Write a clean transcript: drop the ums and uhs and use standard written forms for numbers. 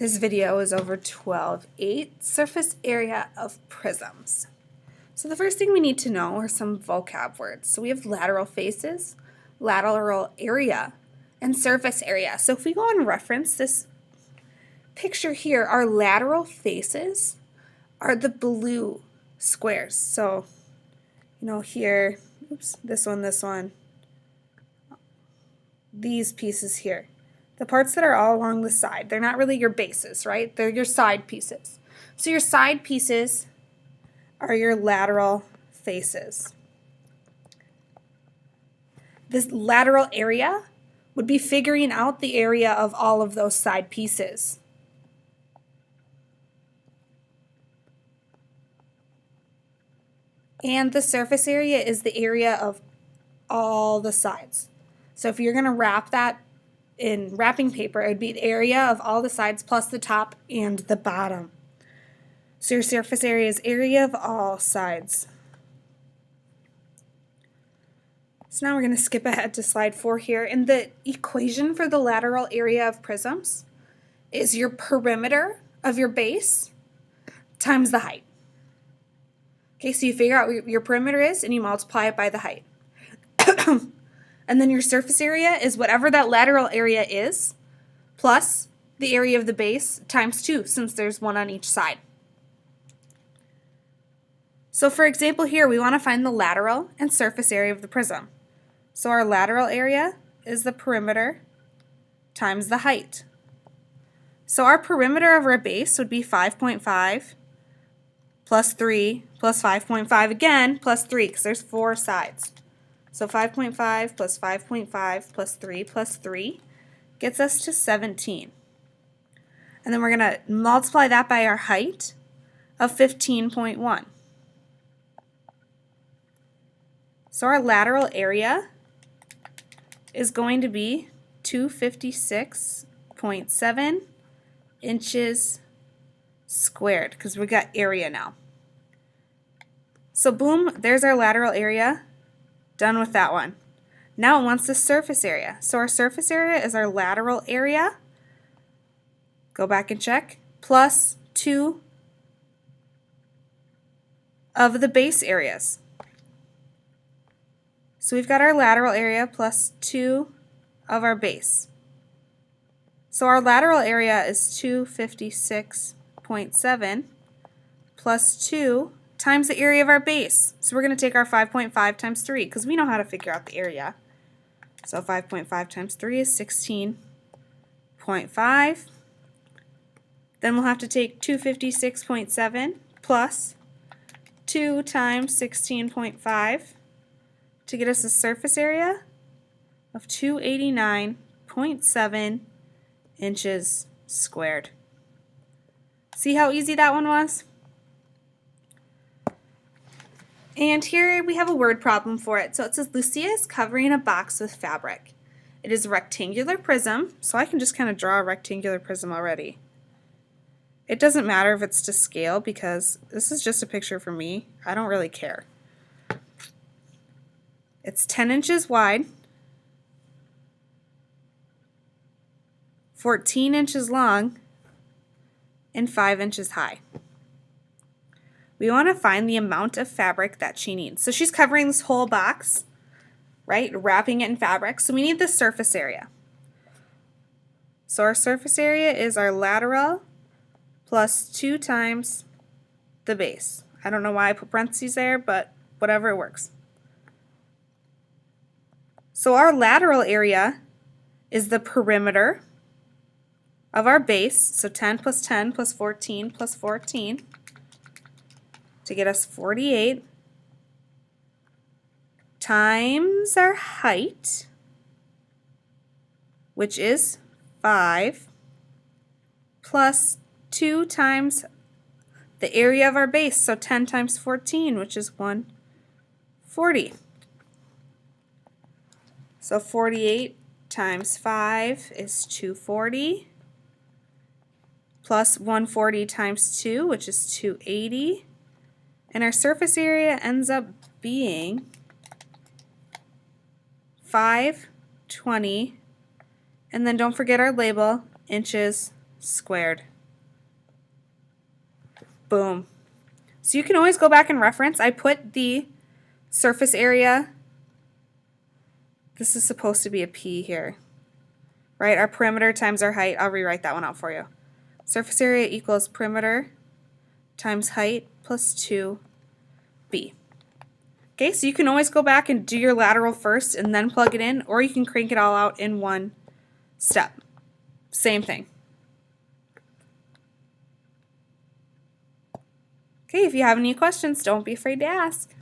This video is over 12.8, surface area of prisms. So the first thing we need to know are some vocab words. So we have lateral faces, lateral area, and surface area. So if we go and reference this picture here, our lateral faces are the blue squares. So, here, oops, this one, these pieces here. The parts that are all along the side, they're not really your bases, right? They're your side pieces. So your side pieces are your lateral faces. This lateral area would be figuring out the area of all of those side pieces. And the surface area is the area of all the sides. So if you're going to wrap that in wrapping paper, it would be the area of all the sides plus the top and the bottom. So your surface area is area of all sides. So now we're going to skip ahead to slide 4 here. And the equation for the lateral area of prisms is your perimeter of your base times the height. Okay, so you figure out what your perimeter is and you multiply it by the height. And then your surface area is whatever that lateral area is, plus the area of the base times 2, since there's one on each side. So for example here, we want to find the lateral and surface area of the prism. So our lateral area is the perimeter times the height. So our perimeter of our base would be 5.5 plus 3 plus 5.5 again plus 3, because there's 4 sides. So 5.5 plus 5.5 plus 3 gets us to 17. And then we're going to multiply that by our height of 15.1. So our lateral area is going to be 256.7 inches squared, because we got area now. So boom, there's our lateral area. Done with that one. Now it wants the surface area. So our surface area is our lateral area. Go back and check. Plus 2 of the base areas. So we've got our lateral area plus 2 of our base. So our lateral area is 256.7 plus 2 times the area of our base. So we're going to take our 5.5 times 3, because we know how to figure out the area. So 5.5 times 3 is 16.5. Then we'll have to take 256.7 plus 2 times 16.5 to get us a surface area of 289.7 inches squared. See how easy that one was? And here we have a word problem for it. So it says Lucia is covering a box with fabric. It is a rectangular prism, so I can just kind of draw a rectangular prism already. It doesn't matter if it's to scale, because this is just a picture for me. I don't really care. It's 10 inches wide, 14 inches long, and 5 inches high. We want to find the amount of fabric that she needs. So she's covering this whole box, right? Wrapping it in fabric. So we need the surface area. So our surface area is our lateral plus 2 times the base. I don't know why I put parentheses there, but whatever, it works. So our lateral area is the perimeter of our base. So 10 plus 10 plus 14 plus 14. To get us 48 times our height, which is 5, plus 2 times the area of our base, so 10 times 14, which is 140. So 48 times 5 is 240, plus 140 times 2, which is 280. And our surface area ends up being 520, and then don't forget our label, inches squared. Boom. So you can always go back and reference. I put the surface area, this is supposed to be a P here, right? Our perimeter times our height. I'll rewrite that one out for you. Surface area equals perimeter times height plus 2B. Okay, so you can always go back and do your lateral first and then plug it in, or you can crank it all out in one step. Same thing. Okay, if you have any questions, don't be afraid to ask.